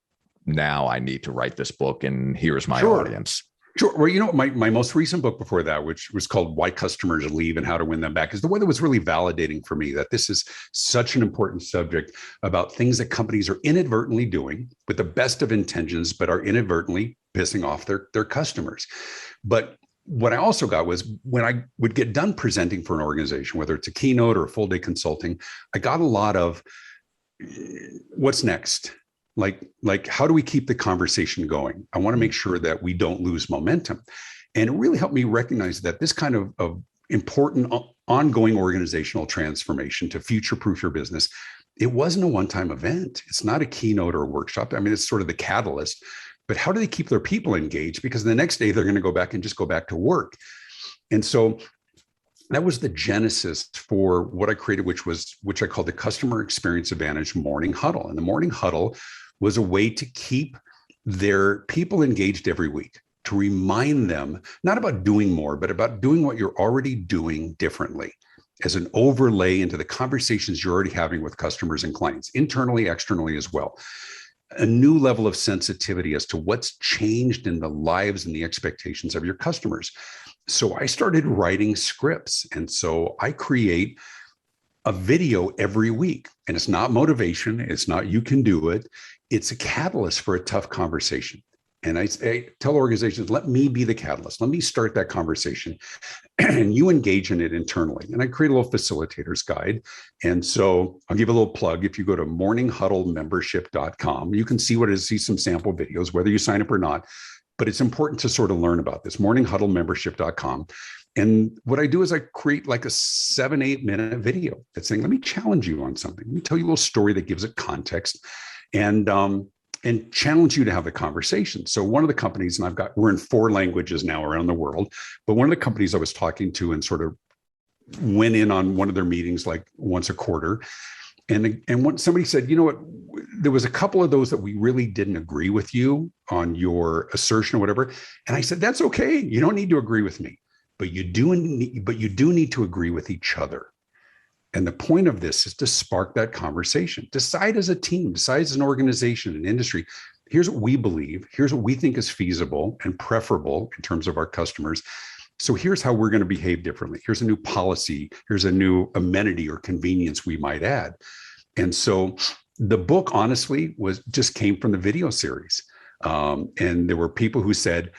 now I need to write this book and here's my audience? Sure. Well, my most recent book before that, which was called Why Customers Leave and How to Win Them Back, is the one that was really validating for me that this is such an important subject about things that companies are inadvertently doing with the best of intentions, but are inadvertently pissing off their customers. But what I also got was when I would get done presenting for an organization, whether it's a keynote or a full day consulting, I got a lot of what's next? Like, how do we keep the conversation going? I want to make sure that we don't lose momentum. And it really helped me recognize that this kind of important ongoing organizational transformation to future-proof your business, it wasn't a one-time event. It's not a keynote or a workshop. I mean, it's sort of the catalyst. But how do they keep their people engaged? Because the next day they're going to go back and just go back to work. And so that was the genesis for what I created, which I called the Customer Experience Advantage Morning Huddle. And the Morning Huddle was a way to keep their people engaged every week, to remind them not about doing more, but about doing what you're already doing differently as an overlay into the conversations you're already having with customers and clients, internally, externally as well. A new level of sensitivity as to what's changed in the lives and the expectations of your customers. So I started writing scripts. And so I create a video every week. And it's not motivation. It's not you can do it. It's a catalyst for a tough conversation. And I tell organizations, let me be the catalyst. Let me start that conversation and you engage in it internally. And I create a little facilitator's guide. And so I'll give a little plug. If you go to morninghuddlemembership.com, you can see what it is, see some sample videos, whether you sign up or not. But it's important to sort of learn about this, morninghuddlemembership.com. And what I do is I create like a 7-8 minute video that's saying, let me challenge you on something. Let me tell you a little story that gives it context and challenge you to have a conversation. So one of the companies, and we're in 4 languages now around the world, but one of the companies I was talking to and sort of went in on one of their meetings like once a quarter. And when somebody said, you know what, there was a couple of those that we really didn't agree with you on your assertion or whatever. And I said, that's okay. You don't need to agree with me, but you do need to agree with each other. And the point of this is to spark that conversation. Decide as a team, decide as an organization, an industry. Here's what we believe. Here's what we think is feasible and preferable in terms of our customers. So here's how we're going to behave differently. Here's a new policy. Here's a new amenity or convenience we might add. And so the book, honestly, came from the video series. And there were people who said,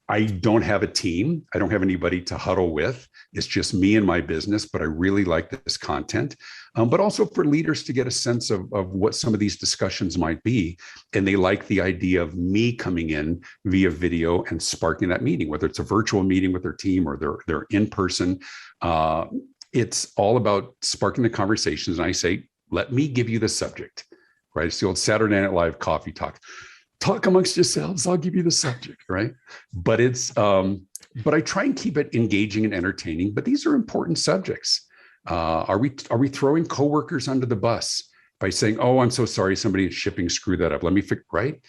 I don't have a team. I don't have anybody to huddle with. It's just me and my business, but I really like this content. But also for leaders to get a sense of what some of these discussions might be. And they like the idea of me coming in via video and sparking that meeting, whether it's a virtual meeting with their team or they're in person. It's all about sparking the conversations. And I say, let me give you the subject, right? It's the old Saturday Night Live coffee talk. Talk amongst yourselves. I'll give you the subject, right? But but I try and keep it engaging and entertaining. But these are important subjects. Are we throwing coworkers under the bus by saying, "Oh, I'm so sorry, somebody at shipping screwed that up. Let me fix." Right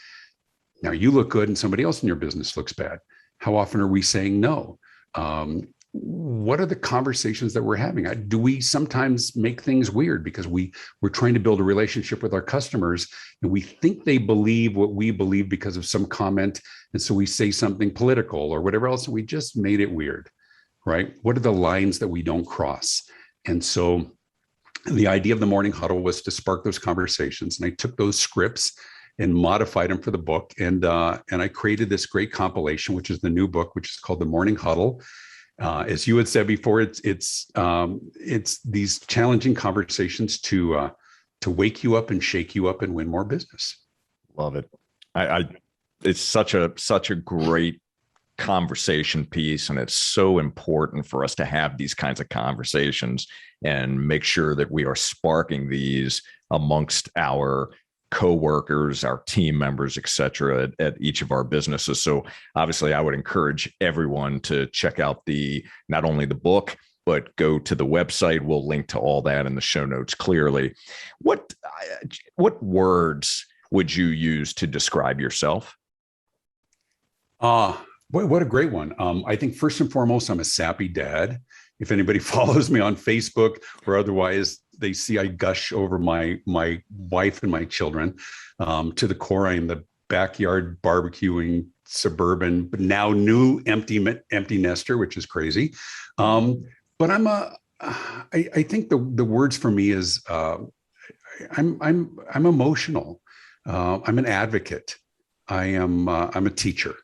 now, you look good, and somebody else in your business looks bad. How often are we saying no? What are the conversations that we're having? Do we sometimes make things weird because we're trying to build a relationship with our customers and we think they believe what we believe because of some comment, and so we say something political or whatever else, and we just made it weird, right? What are the lines that we don't cross? And so the idea of the Morning Huddle was to spark those conversations, and I took those scripts and modified them for the book, and I created this great compilation, which is the new book, which is called the Morning Huddle. As you had said before, it's these challenging conversations to wake you up and shake you up and win more business. Love it. It's such a great conversation piece, and it's so important for us to have these kinds of conversations and make sure that we are sparking these amongst our coworkers, our team members, et cetera, at each of our businesses. So obviously I would encourage everyone to check out not only the book, but go to the website. We'll link to all that in the show notes clearly. What words would you use to describe yourself? Boy, what a great one. I think first and foremost, I'm a sappy dad. If anybody follows me on Facebook or otherwise, they see I gush over my wife and my children. To the core, I am the backyard barbecuing suburban, but now new empty nester, which is crazy. But I think the words for me is I'm emotional. I'm an advocate. I'm a teacher.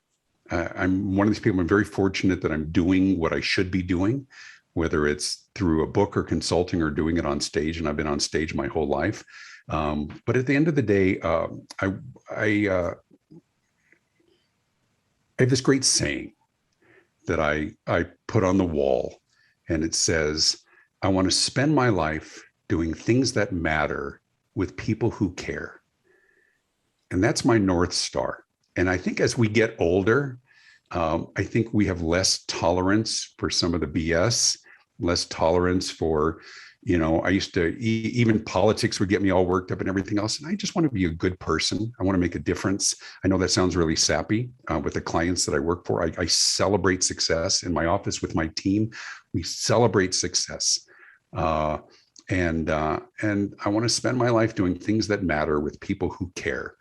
I'm one of these people. I'm very fortunate that I'm doing what I should be doing, whether it's through a book or consulting or doing it on stage. And I've been on stage my whole life. But at the end of the day, I have this great saying that I put on the wall, and it says, I want to spend my life doing things that matter with people who care. And that's my North Star. And I think as we get older, I think we have less tolerance for some of the BS, less tolerance for, I used to, even politics would get me all worked up and everything else. And I just want to be a good person. I want to make a difference. I know that sounds really sappy with the clients that I work for. I celebrate success in my office with my team. We celebrate success. And I want to spend my life doing things that matter with people who care.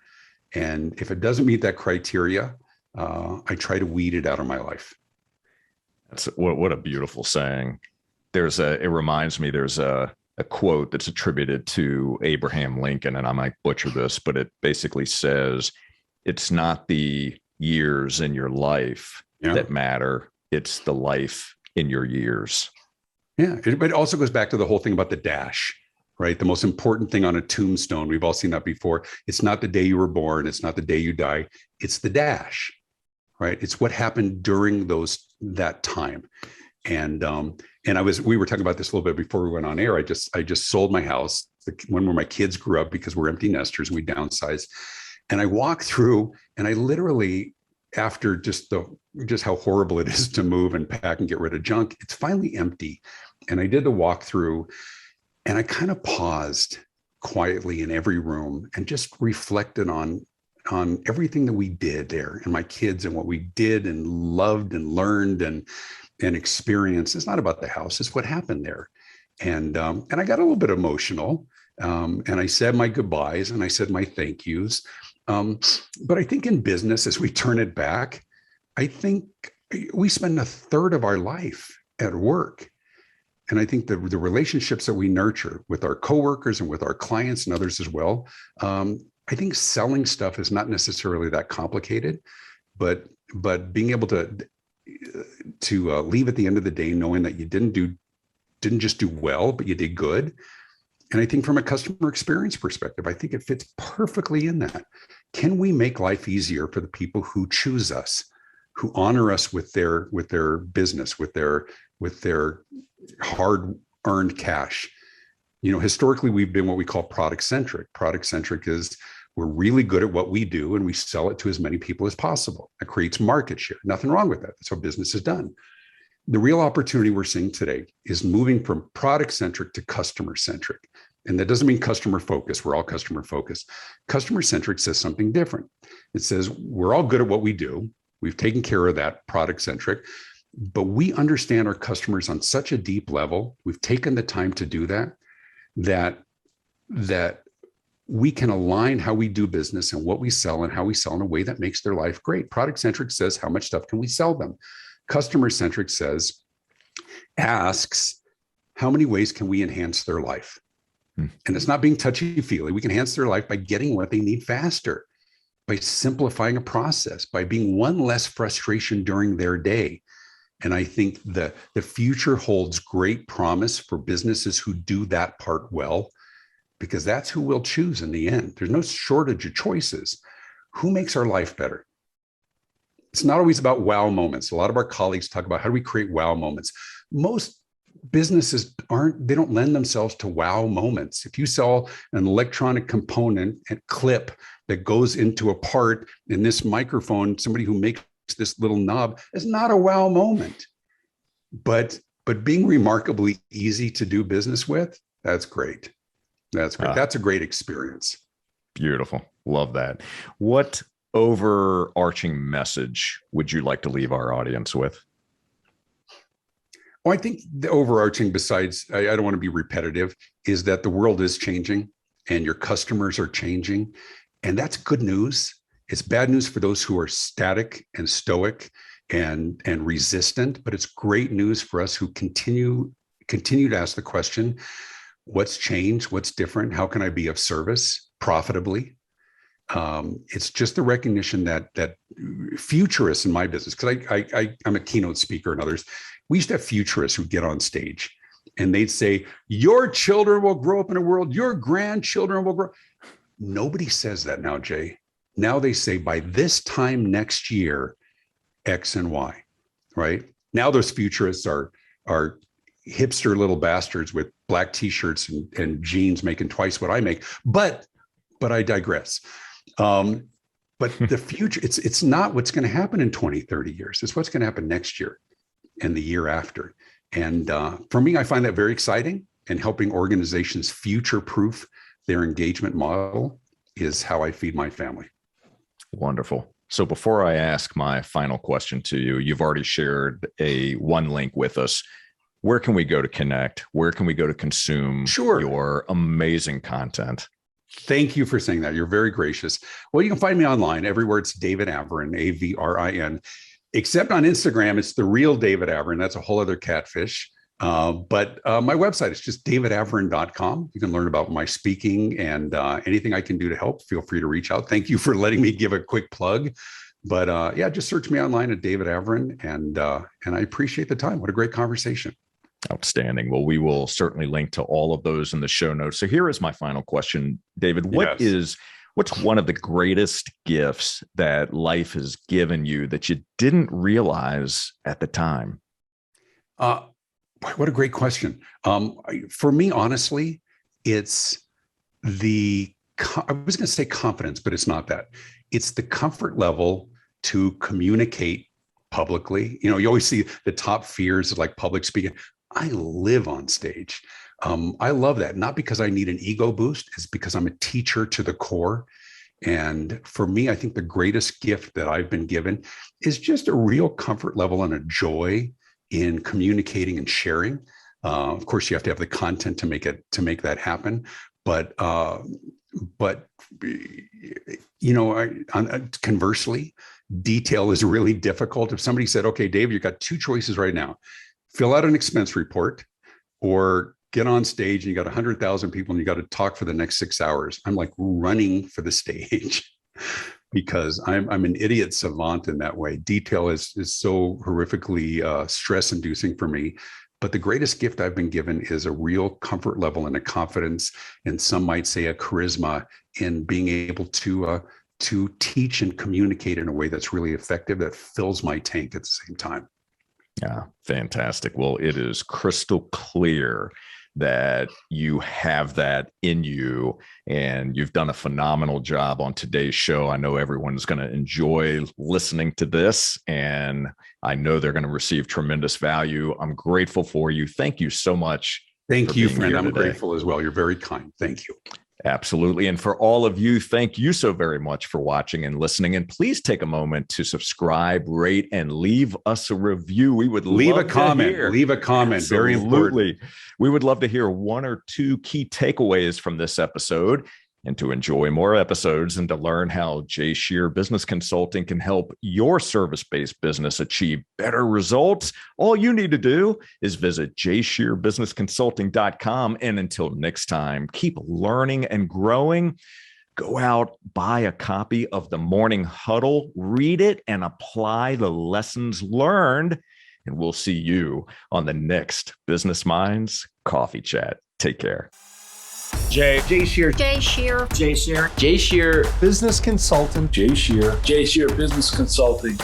And if it doesn't meet that criteria, I try to weed it out of my life. That's what a beautiful saying. It reminds me, there's a quote that's attributed to Abraham Lincoln, and I might butcher this, but it basically says, it's not the years in your life that matter. It's the life in your years. Yeah. It also goes back to the whole thing about the dash. Right. The most important thing on a tombstone, we've all seen that before. It's not the day you were born. It's not the day you die. It's the dash. Right. It's what happened during that time. And we were talking about this a little bit before we went on air. I just sold my house when my kids grew up because we're empty nesters and we downsized. And I walked through, and I literally, after just how horrible it is to move and pack and get rid of junk, it's finally empty. And I did the walkthrough. And I kind of paused quietly in every room and just reflected on everything that we did there, and my kids, and what we did and loved and learned and experienced. It's not about the house; it's what happened there. And I got a little bit emotional, and I said my goodbyes and I said my thank yous. But I think in business, as we turn it back, I think we spend a third of our life at work. And I think the relationships that we nurture with our coworkers and with our clients and others as well, I think selling stuff is not necessarily that complicated, but being able to leave at the end of the day knowing that you didn't just do well, but you did good. And I think from a customer experience perspective, I think it fits perfectly in that. Can we make life easier for the people who choose us, who honor us with their business, with their hard-earned cash? Historically, we've been what we call product-centric. Product-centric is we're really good at what we do and we sell it to as many people as possible. That creates market share. Nothing wrong with that. That's how business is done. The real opportunity we're seeing today is moving from product-centric to customer-centric. And that doesn't mean customer focused. We're all customer focused. Customer-centric says something different. It says we're all good at what we do. We've taken care of that product-centric, but we understand our customers on such a deep level. We've taken the time to do that we can align how we do business and what we sell and how we sell in a way that makes their life great. Product-centric says how much stuff can we sell them? Customer-centric asks, how many ways can we enhance their life? And it's not being touchy-feely. We can enhance their life by getting what they need faster, by simplifying a process, by being one less frustration during their day. And I think the future holds great promise for businesses who do that part well, because that's who we'll choose in the end. There's no shortage of choices. Who makes our life better? It's not always about wow moments. A lot of our colleagues talk about how do we create wow moments. Most businesses they don't lend themselves to wow moments. If you sell an electronic component and clip that goes into a part in this microphone, somebody who makes this little knob, is not a wow moment. But being remarkably easy to do business with, that's great. That's great. That's a great experience. Beautiful. Love that. What overarching message would you like to leave our audience with? Well, I think the overarching, besides, I don't want to be repetitive, is that the world is changing and your customers are changing. And that's good news. It's bad news for those who are static and stoic and resistant, but it's great news for us who continue to ask the question, what's changed? What's different? How can I be of service profitably? It's just the recognition that futurists in my business, because I'm a keynote speaker and others, we used to have futurists who get on stage and they'd say, your children will grow up in a world, your grandchildren will grow. Nobody says that now, Jay. Now they say by this time next year, X and Y, right? Now those futurists are hipster little bastards with black t-shirts and jeans making twice what I make, but I digress. But the future, it's not what's going to happen in 20, 30 years. It's what's going to happen next year and the year after. And for me, I find that very exciting, and helping organizations future-proof their engagement model is how I feed my family. Wonderful. So before I ask my final question to you, you've already shared one link with us. Where can we go to connect? Where can we go to consume your amazing content? Thank you for saying that. You're very gracious. Well, you can find me online everywhere. It's David Avrin, Avrin, except on Instagram. It's the real David Avrin. That's a whole other catfish. But my website is just davidavrin.com. You can learn about my speaking and anything I can do to help. Feel free to reach out. Thank you for letting me give a quick plug. But yeah, just search me online at David Avrin, and I appreciate the time. What a great conversation. Outstanding. Well, we will certainly link to all of those in the show notes. So here is my final question, David. What's one of the greatest gifts that life has given you that you didn't realize at the time? What a great question. For me, honestly, it's I was going to say confidence, but it's not that. It's the comfort level to communicate publicly. You always see the top fears of like public speaking. I live on stage. I love that, not because I need an ego boost, it's because I'm a teacher to the core. And for me, I think the greatest gift that I've been given is just a real comfort level and a joy in communicating and sharing. Of course, you have to have the content to make that happen. But conversely, detail is really difficult. If somebody said, "Okay, Dave, you've got two choices right now: fill out an expense report or get on stage and you got 100,000 people and you got to talk for the next 6 hours. I'm like running for the stage because I'm an idiot savant in that way. Detail is so horrifically stress-inducing for me. But the greatest gift I've been given is a real comfort level and a confidence, and some might say a charisma, in being able to teach and communicate in a way that's really effective, that fills my tank at the same time. Yeah, fantastic. Well, it is crystal clear that you have that in you, and you've done a phenomenal job on today's show. I know everyone's going to enjoy listening to this, and I know they're going to receive tremendous value. I'm grateful for you. Thank you so much. Thank you, friend. I'm grateful as well. You're very kind. Thank you. Absolutely. And for all of you, thank you so very much for watching and listening. And please take a moment to subscribe, rate, and leave us a review. We would leave love a comment. To hear. Leave a comment. Absolutely. Very important. We would love to hear one or two key takeaways from this episode. And to enjoy more episodes and to learn how Jay Shear Business Consulting can help your service-based business achieve better results, all you need to do is visit jayshearbusinessconsulting.com. And until next time, keep learning and growing. Go out, buy a copy of the Morning Huddle, read it, and apply the lessons learned. And we'll see you on the next Business Minds Coffee Chat. Take care. Jay Shear. Jay Shear. Jay Shear. Jay Shear. Business Consultant. Jay Shear. Jay Shear Business Consulting.